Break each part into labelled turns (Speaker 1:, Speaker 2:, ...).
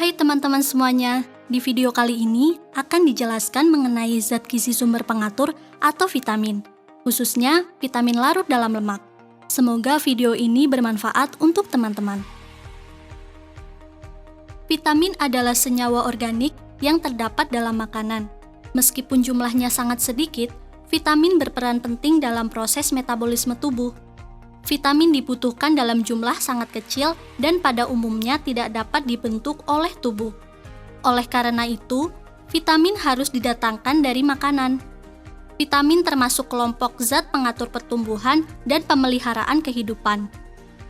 Speaker 1: Hai teman-teman semuanya, di video kali ini akan dijelaskan mengenai zat gizi sumber pengatur atau vitamin, khususnya vitamin larut dalam lemak. Semoga video ini bermanfaat untuk teman-teman. Vitamin adalah senyawa organik yang terdapat dalam makanan. Meskipun jumlahnya sangat sedikit, vitamin berperan penting dalam proses metabolisme tubuh. Vitamin dibutuhkan dalam jumlah sangat kecil dan pada umumnya tidak dapat dibentuk oleh tubuh. Oleh karena itu, vitamin harus didatangkan dari makanan. Vitamin termasuk kelompok zat pengatur pertumbuhan dan pemeliharaan kehidupan.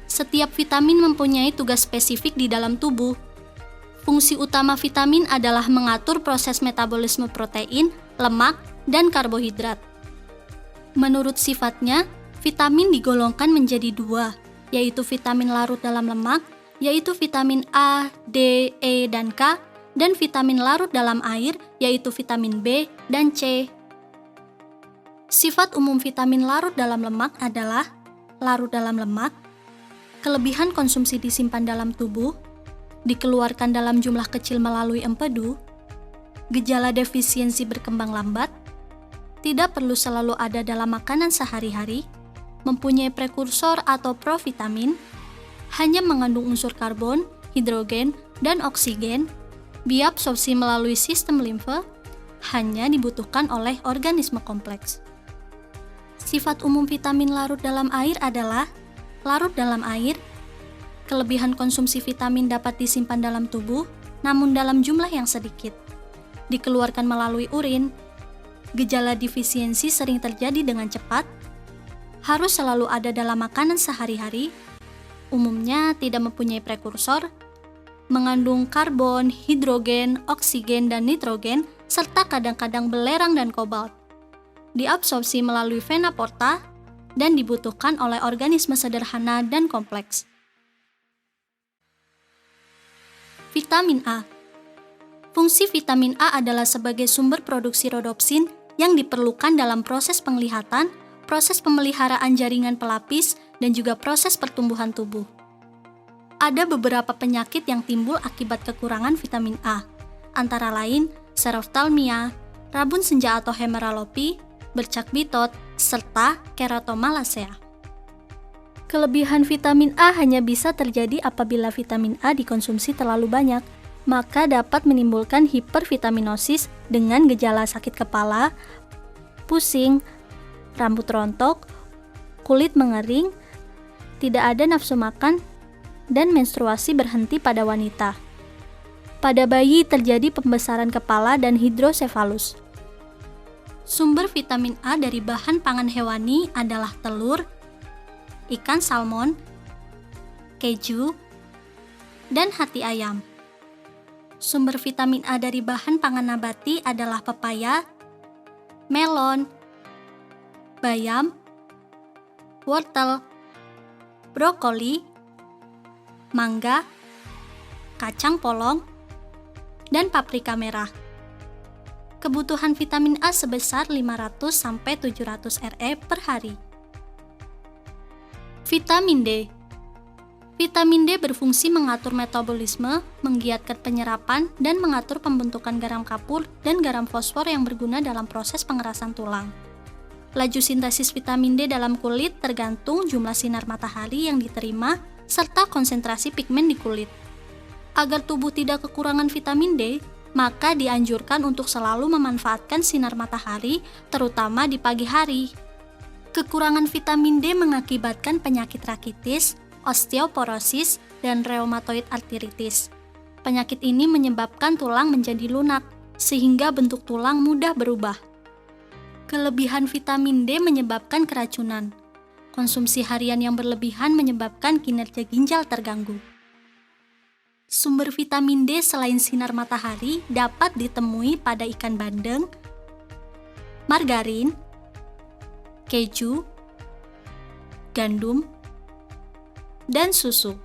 Speaker 1: Setiap vitamin mempunyai tugas spesifik di dalam tubuh. Fungsi utama vitamin adalah mengatur proses metabolisme protein, lemak, dan karbohidrat. Menurut sifatnya, vitamin digolongkan menjadi dua, yaitu vitamin larut dalam lemak, yaitu vitamin A, D, E, dan K, dan vitamin larut dalam air, yaitu vitamin B dan C. Sifat umum vitamin larut dalam lemak adalah larut dalam lemak, kelebihan konsumsi disimpan dalam tubuh, dikeluarkan dalam jumlah kecil melalui empedu, gejala defisiensi berkembang lambat, tidak perlu selalu ada dalam makanan sehari-hari, mempunyai prekursor atau provitamin, hanya mengandung unsur karbon, hidrogen, dan oksigen, biabsorpsi melalui sistem limfe, hanya dibutuhkan oleh organisme kompleks. Sifat umum vitamin larut dalam air adalah larut dalam air, kelebihan konsumsi vitamin dapat disimpan dalam tubuh, namun dalam jumlah yang sedikit, dikeluarkan melalui urin, gejala defisiensi sering terjadi dengan cepat, harus selalu ada dalam makanan sehari-hari, umumnya tidak mempunyai prekursor, mengandung karbon, hidrogen, oksigen, dan nitrogen, serta kadang-kadang belerang dan kobalt. Diabsorpsi melalui vena porta dan dibutuhkan oleh organisme sederhana dan kompleks. Vitamin A. Fungsi vitamin A adalah sebagai sumber produksi rodopsin yang diperlukan dalam proses penglihatan, proses pemeliharaan jaringan pelapis, dan juga proses pertumbuhan tubuh. Ada beberapa penyakit yang timbul akibat kekurangan vitamin A, antara lain seroftalmia, rabun senja atau hemeralopi, bercak bitot, serta keratomalasea. Kelebihan vitamin A hanya bisa terjadi apabila vitamin A dikonsumsi terlalu banyak, maka dapat menimbulkan hipervitaminosis dengan gejala sakit kepala, pusing, rambut rontok, kulit mengering, tidak ada nafsu makan, dan menstruasi berhenti pada wanita. Pada bayi terjadi pembesaran kepala dan hidrosefalus. Sumber vitamin A dari bahan pangan hewani adalah telur, ikan salmon, keju, dan hati ayam. Sumber vitamin A dari bahan pangan nabati adalah pepaya, melon, bayam, wortel, brokoli, mangga, kacang polong, dan paprika merah. Kebutuhan vitamin A sebesar 500-700 RE per hari. Vitamin D. Vitamin D berfungsi mengatur metabolisme, menggiatkan penyerapan, dan mengatur pembentukan garam kapur dan garam fosfor yang berguna dalam proses pengerasan tulang. Laju sintesis vitamin D dalam kulit tergantung jumlah sinar matahari yang diterima serta konsentrasi pigmen di kulit. Agar tubuh tidak kekurangan vitamin D, maka dianjurkan untuk selalu memanfaatkan sinar matahari, terutama di pagi hari. Kekurangan vitamin D mengakibatkan penyakit rakitis, osteoporosis, dan rheumatoid arthritis. Penyakit ini menyebabkan tulang menjadi lunak, sehingga bentuk tulang mudah berubah. Kelebihan vitamin D menyebabkan keracunan. Konsumsi harian yang berlebihan menyebabkan kinerja ginjal terganggu. Sumber vitamin D selain sinar matahari dapat ditemui pada ikan bandeng, margarin, keju, gandum, dan susu.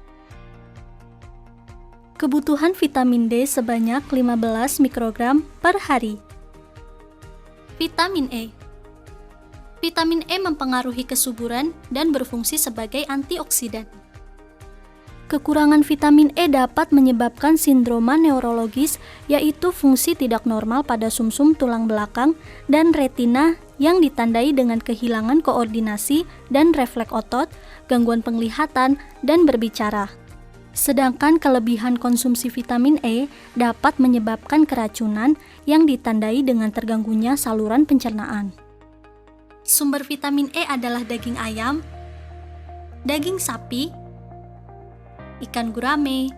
Speaker 1: Kebutuhan vitamin D sebanyak 15 mikrogram per hari. Vitamin E. Vitamin E mempengaruhi kesuburan dan berfungsi sebagai antioksidan. Kekurangan vitamin E dapat menyebabkan sindroma neurologis, yaitu fungsi tidak normal pada sumsum tulang belakang dan retina yang ditandai dengan kehilangan koordinasi dan refleks otot, gangguan penglihatan, dan berbicara. Sedangkan kelebihan konsumsi vitamin E dapat menyebabkan keracunan yang ditandai dengan terganggunya saluran pencernaan. Sumber vitamin E adalah daging ayam, daging sapi, ikan gurame,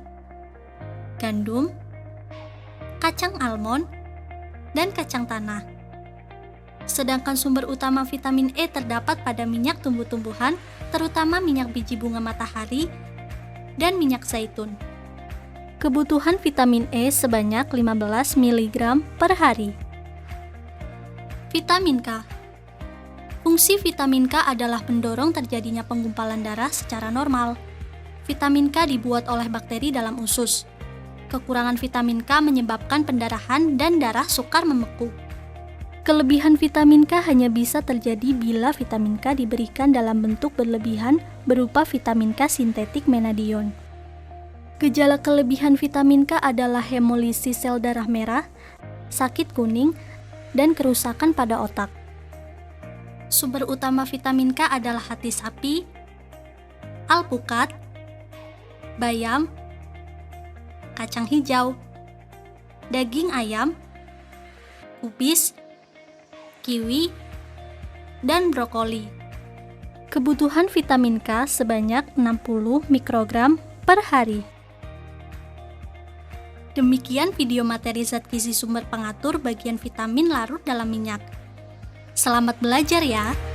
Speaker 1: gandum, kacang almond, dan kacang tanah. Sedangkan sumber utama vitamin E terdapat pada minyak tumbuh-tumbuhan, terutama minyak biji bunga matahari dan minyak zaitun. Kebutuhan vitamin E sebanyak 15 mg per hari. Vitamin K. Fungsi vitamin K adalah mendorong terjadinya penggumpalan darah secara normal. Vitamin K dibuat oleh bakteri dalam usus. Kekurangan vitamin K menyebabkan pendarahan dan darah sukar membeku. Kelebihan vitamin K hanya bisa terjadi bila vitamin K diberikan dalam bentuk berlebihan berupa vitamin K sintetik menadion. Gejala kelebihan vitamin K adalah hemolisis sel darah merah, sakit kuning, dan kerusakan pada otak. Sumber utama vitamin K adalah hati sapi, alpukat, bayam, kacang hijau, daging ayam, kubis, kiwi, dan brokoli. Kebutuhan vitamin K sebanyak 60 mikrogram per hari. Demikian video materi zat gizi sumber pengatur bagian vitamin larut dalam minyak. Selamat belajar ya!